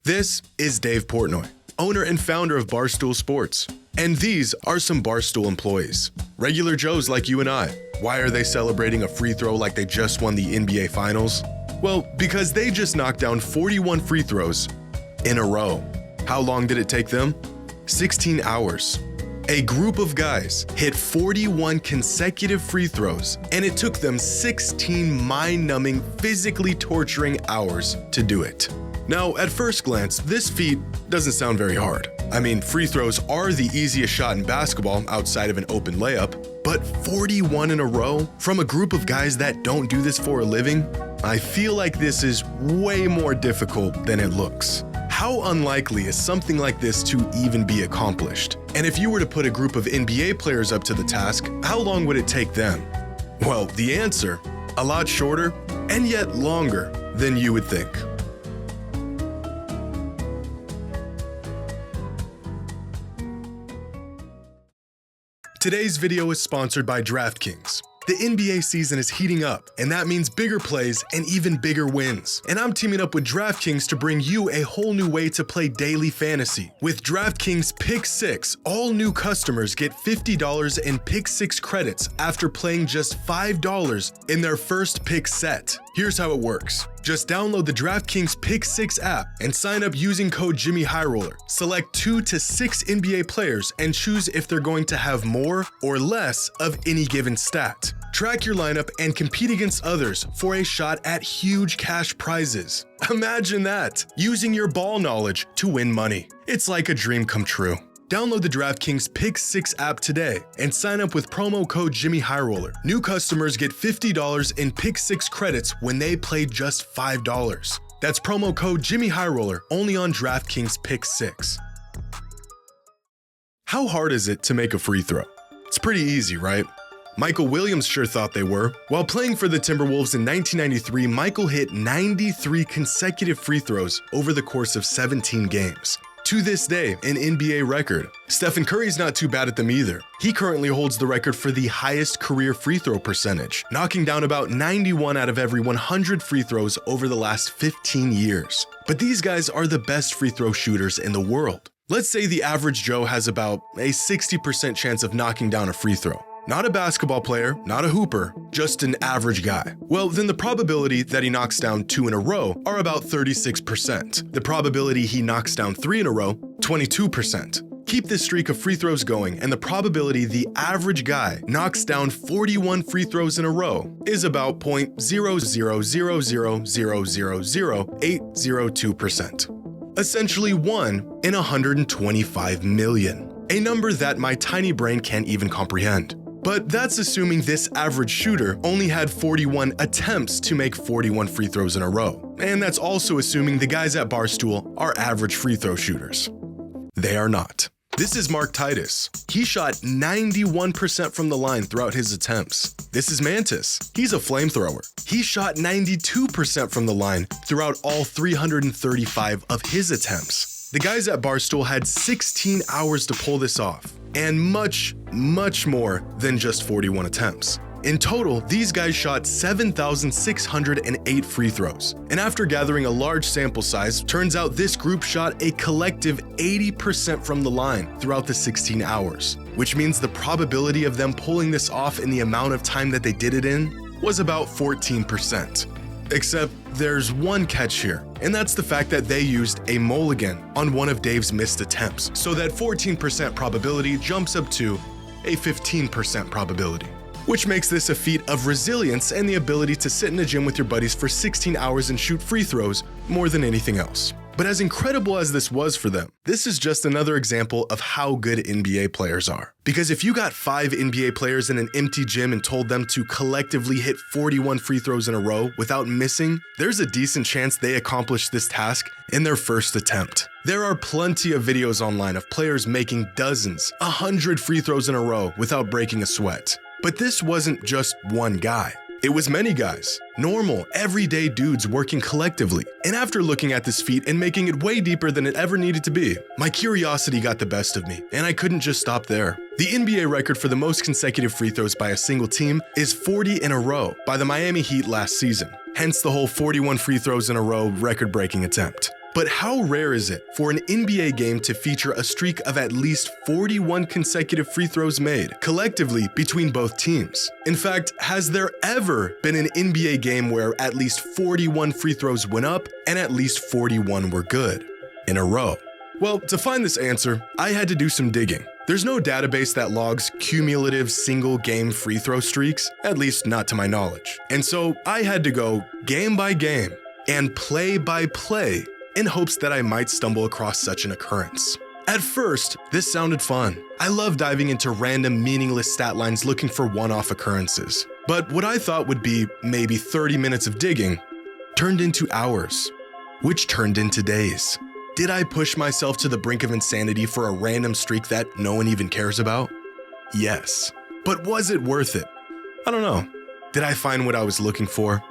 This is Dave Portnoy, owner and founder of Barstool Sports. And these are some Barstool employees. Regular Joes like you and I. Why are they celebrating a free throw like they just won the NBA Finals? Well, because they just knocked down 41 free throws in a row. How long did it take them? 16 hours. A group of guys hit 41 consecutive free throws, and it took them 16 mind-numbing, physically torturing hours to do it. Now, at first glance, this feat doesn't sound very hard. I mean, free throws are the easiest shot in basketball outside of an open layup, but 41 in a row from a group of guys that don't do this for a living? I feel like this is way more difficult than it looks. How unlikely is something like this to even be accomplished? And if you were to put a group of NBA players up to the task, how long would it take them? Well, the answer, a lot shorter and yet longer than you would think. Today's video is sponsored by DraftKings. The NBA season is heating up, and that means bigger plays and even bigger wins. And I'm teaming up with DraftKings to bring you a whole new way to play daily fantasy. With DraftKings Pick 6, all new customers get $50 in Pick 6 credits after playing just $5 in their first pick set. Here's how it works. Just download the DraftKings Pick 6 app and sign up using code Jimmy Highroller. Select 2 to 6 NBA players and choose if they're going to have more or less of any given stat. Track your lineup and compete against others for a shot at huge cash prizes. Imagine that, using your ball knowledge to win money. It's like a dream come true. Download the DraftKings Pick 6 app today and sign up with promo code Jimmy Highroller. New customers get $50 in Pick 6 credits when they play just $5. That's promo code Jimmy Highroller only on DraftKings Pick 6. How hard is it to make a free throw? It's pretty easy, right? Michael Williams sure thought they were. While playing for the Timberwolves in 1993, Michael hit 93 consecutive free throws over the course of 17 games. To this day, an NBA record. Stephen Curry's not too bad at them either. He currently holds the record for the highest career free throw percentage, knocking down about 91 out of every 100 free throws over the last 15 years. But these guys are the best free throw shooters in the world. Let's say the average Joe has about a 60% chance of knocking down a free throw. Not a basketball player, not a hooper, just an average guy. Well, then the probability that he knocks down 2 in a row are about 36%. The probability he knocks down 3 in a row, 22%. Keep this streak of free throws going, and the probability the average guy knocks down 41 free throws in a row is about 0.000000802%. Essentially 1 in 125 million. A number that my tiny brain can't even comprehend. But that's assuming this average shooter only had 41 attempts to make 41 free throws in a row. And that's also assuming the guys at Barstool are average free throw shooters. They are not. This is Mark Titus. He shot 91% from the line throughout his attempts. This is Mantis. He's a flamethrower. He shot 92% from the line throughout all 335 of his attempts. The guys at Barstool had 16 hours to pull this off, and much more than just 41 attempts. In total, these guys shot 7,608 free throws. And after gathering a large sample size, turns out this group shot a collective 80% from the line throughout the 16 hours, which means the probability of them pulling this off in the amount of time that they did it in was about 14%. Except there's one catch here, and that's the fact that they used a mulligan on one of Dave's missed attempts, so that 14% probability jumps up to a 15% probability, which makes this a feat of resilience and the ability to sit in a gym with your buddies for 16 hours and shoot free throws more than anything else. But as incredible as this was for them, this is just another example of how good NBA players are. Because if you got 5 NBA players in an empty gym and told them to collectively hit 41 free throws in a row without missing, there's a decent chance they accomplished this task in their first attempt. There are plenty of videos online of players making dozens, 100 free throws in a row without breaking a sweat. But this wasn't just one guy. It was many guys, normal, everyday dudes working collectively. And after looking at this feat and making it way deeper than it ever needed to be, my curiosity got the best of me, and I couldn't just stop there. The NBA record for the most consecutive free throws by a single team is 40 in a row by the Miami Heat last season, hence the whole 41 free throws in a row record-breaking attempt. But how rare is it for an NBA game to feature a streak of at least 41 consecutive free throws made, collectively between both teams? In fact, has there ever been an NBA game where at least 41 free throws went up and at least 41 were good in a row? Well, to find this answer, I had to do some digging. There's no database that logs cumulative single-game free throw streaks, at least not to my knowledge. And so I had to go game by game and play by play in hopes that I might stumble across such an occurrence. At first, this sounded fun. I love diving into random meaningless stat lines looking for one-off occurrences. But what I thought would be maybe 30 minutes of digging turned into hours, which turned into days. Did I push myself to the brink of insanity for a random streak that no one even cares about? Yes. But was it worth it? I don't know. Did I find what I was looking for?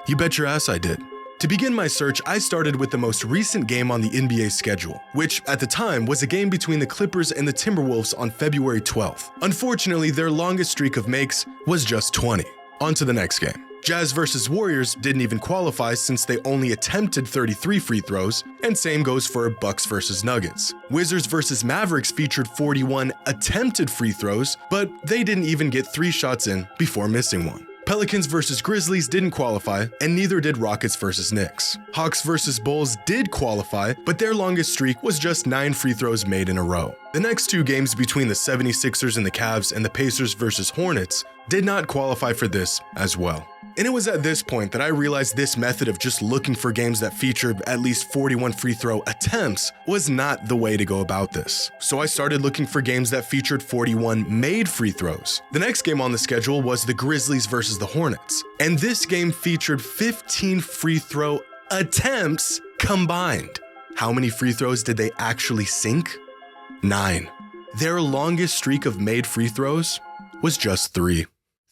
You bet your ass I did. To begin my search, I started with the most recent game on the NBA schedule, which at the time was a game between the Clippers and the Timberwolves on February 12th. Unfortunately, their longest streak of makes was just 20. On to the next game. Jazz vs. Warriors didn't even qualify since they only attempted 33 free throws, and same goes for Bucks vs. Nuggets. Wizards vs. Mavericks featured 41 attempted free throws, but they didn't even get 3 shots in before missing one. Pelicans vs. Grizzlies didn't qualify, and neither did Rockets vs. Knicks. Hawks vs. Bulls did qualify, but their longest streak was just 9 free throws made in a row. The next 2 games between the 76ers and the Cavs and the Pacers vs. Hornets did not qualify for this as well. And it was at this point that I realized this method of just looking for games that featured at least 41 free throw attempts was not the way to go about this. So I started looking for games that featured 41 made free throws. The next game on the schedule was the Grizzlies versus the Hornets, and this game featured 15 free throw attempts combined. How many free throws did they actually sink? 9. Their longest streak of made free throws was just 3.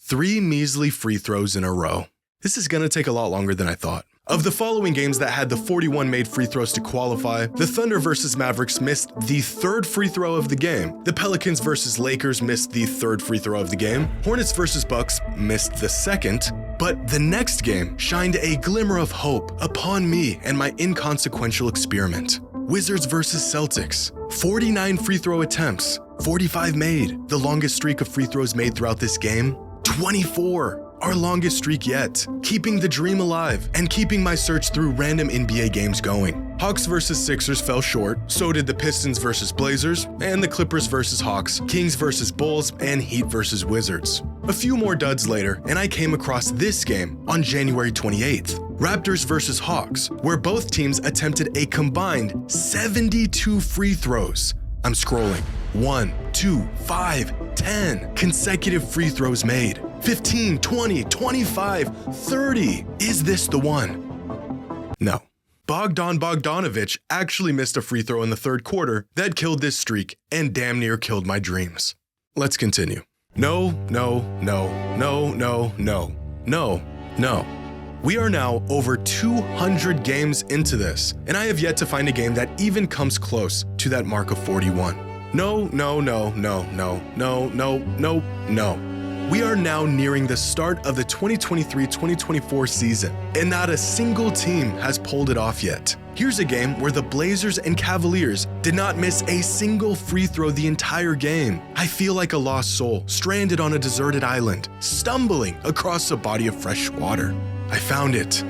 3 measly free throws in a row. This is gonna take a lot longer than I thought. Of the following games that had the 41 made free throws to qualify, the Thunder vs. Mavericks missed the 3rd free throw of the game. The Pelicans vs. Lakers missed the 3rd free throw of the game. Hornets vs. Bucks missed the 2nd. But the next game shined a glimmer of hope upon me and my inconsequential experiment. Wizards vs. Celtics. 49 free throw attempts, 45 made. The longest streak of free throws made throughout this game, 24, our longest streak yet, keeping the dream alive and keeping my search through random NBA games going. Hawks vs. Sixers fell short, so did the Pistons vs. Blazers, and the Clippers vs. Hawks, Kings vs. Bulls, and Heat vs. Wizards. A few more duds later, and I came across this game on January 28th, Raptors vs. Hawks, where both teams attempted a combined 72 free throws. I'm scrolling. 1, 2, 5, 10 consecutive free throws made. 15, 20, 25, 30. Is this the one? No. Bogdan Bogdanović actually missed a free throw in the 3rd quarter that killed this streak and damn near killed my dreams. Let's continue. No. We are now over 200 games into this, and I have yet to find a game that even comes close to that mark of 41. No. We are now nearing the start of the 2023-2024 season, and not a single team has pulled it off yet. Here's a game where the Blazers and Cavaliers did not miss a single free throw the entire game. I feel like a lost soul, stranded on a deserted island, stumbling across a body of fresh water. I found it.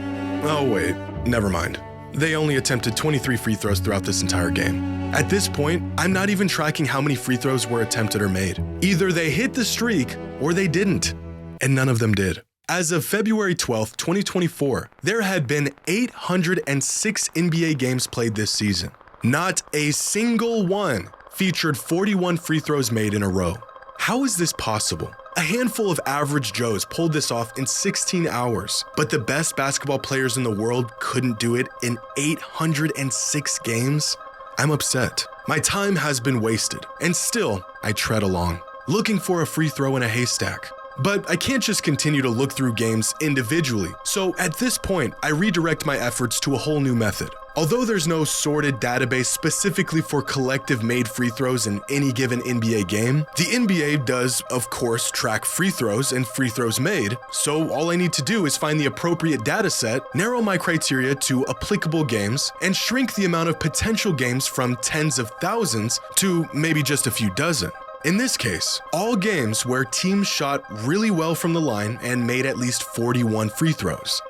Oh wait, never mind. They only attempted 23 free throws throughout this entire game. At this point, I'm not even tracking how many free throws were attempted or made. Either they hit the streak or they didn't, and none of them did. As of February 12th, 2024, there had been 806 NBA games played this season. Not a single one featured 41 free throws made in a row. How is this possible? A handful of average Joes pulled this off in 16 hours, but the best basketball players in the world couldn't do it in 806 games? I'm upset. My time has been wasted, and still, I tread along, looking for a free throw in a haystack. But I can't just continue to look through games individually, so at this point, I redirect my efforts to a whole new method. Although there's no sorted database specifically for collective made free throws in any given NBA game, the NBA does, of course, track free throws and free throws made, so all I need to do is find the appropriate data set, narrow my criteria to applicable games, and shrink the amount of potential games from tens of thousands to maybe just a few dozen. In this case, all games where teams shot really well from the line and made at least 41 free throws.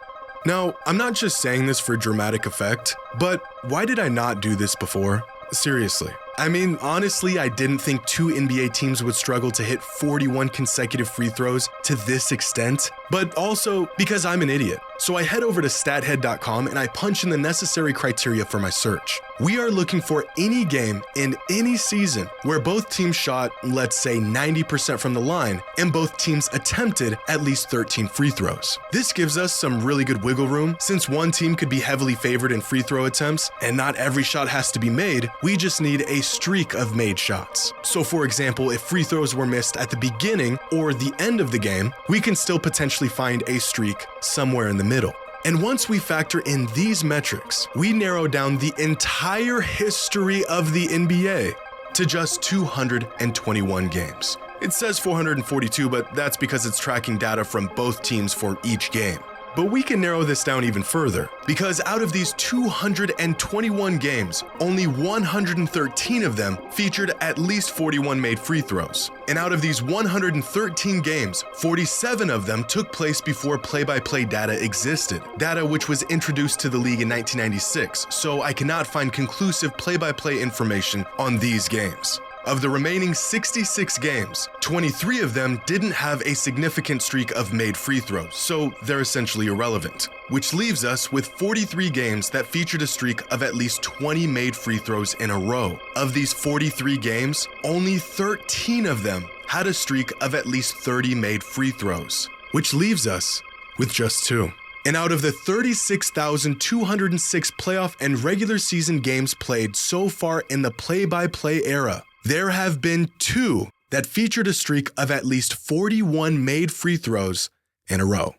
Now, I'm not just saying this for dramatic effect, but why did I not do this before? Seriously. I mean, honestly, I didn't think two NBA teams would struggle to hit 41 consecutive free throws to this extent, but also because I'm an idiot. So I head over to stathead.com and I punch in the necessary criteria for my search. We are looking for any game in any season where both teams shot, let's say 90% from the line, and both teams attempted at least 13 free throws. This gives us some really good wiggle room. Since one team could be heavily favored in free throw attempts, and not every shot has to be made, we just need a streak of made shots. So for example, if free throws were missed at the beginning or the end of the game, we can still potentially find a streak somewhere in the middle. And once we factor in these metrics, we narrow down the entire history of the NBA to just 221 games. It says 442, but that's because it's tracking data from both teams for each game. But we can narrow this down even further, because out of these 221 games, only 113 of them featured at least 41 made free throws. And out of these 113 games, 47 of them took place before play-by-play data existed, data which was introduced to the league in 1996, so I cannot find conclusive play-by-play information on these games. Of the remaining 66 games, 23 of them didn't have a significant streak of made free throws, so they're essentially irrelevant, which leaves us with 43 games that featured a streak of at least 20 made free throws in a row. Of these 43 games, only 13 of them had a streak of at least 30 made free throws, which leaves us with just 2. And out of the 36,206 playoff and regular season games played so far in the play-by-play era, there have been 2 that featured a streak of at least 41 made free throws in a row.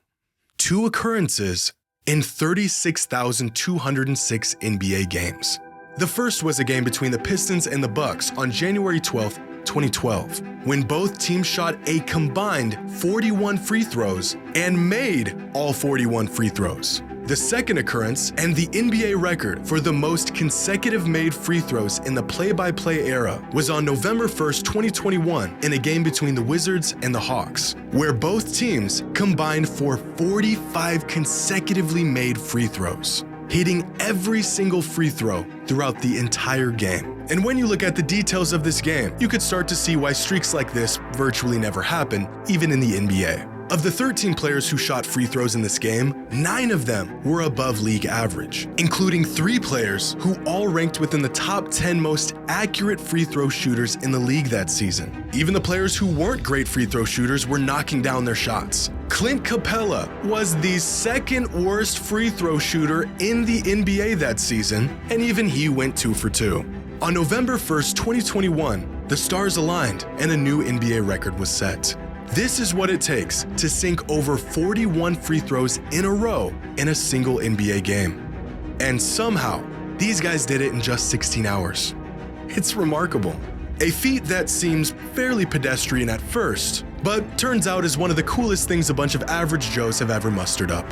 2 occurrences in 36,206 NBA games. The first was a game between the Pistons and the Bucks on January 12th, 2012, when both teams shot a combined 41 free throws and made all 41 free throws. The second occurrence, and the NBA record for the most consecutive made free throws in the play-by-play era, was on November 1st, 2021 in a game between the Wizards and the Hawks, where both teams combined for 45 consecutively made free throws, hitting every single free throw throughout the entire game. And when you look at the details of this game, you could start to see why streaks like this virtually never happen, even in the NBA. Of the 13 players who shot free throws in this game, 9 of them were above league average, including 3 players who all ranked within the top 10 most accurate free throw shooters in the league that season. Even the players who weren't great free throw shooters were knocking down their shots. Clint Capella was the second worst free throw shooter in the NBA that season, and even he went 2 for 2. On November 1st, 2021, the stars aligned and a new NBA record was set. This is what it takes to sink over 41 free throws in a row in a single NBA game. And somehow, these guys did it in just 16 hours. It's remarkable. A feat that seems fairly pedestrian at first, but turns out is one of the coolest things a bunch of average Joes have ever mustered up.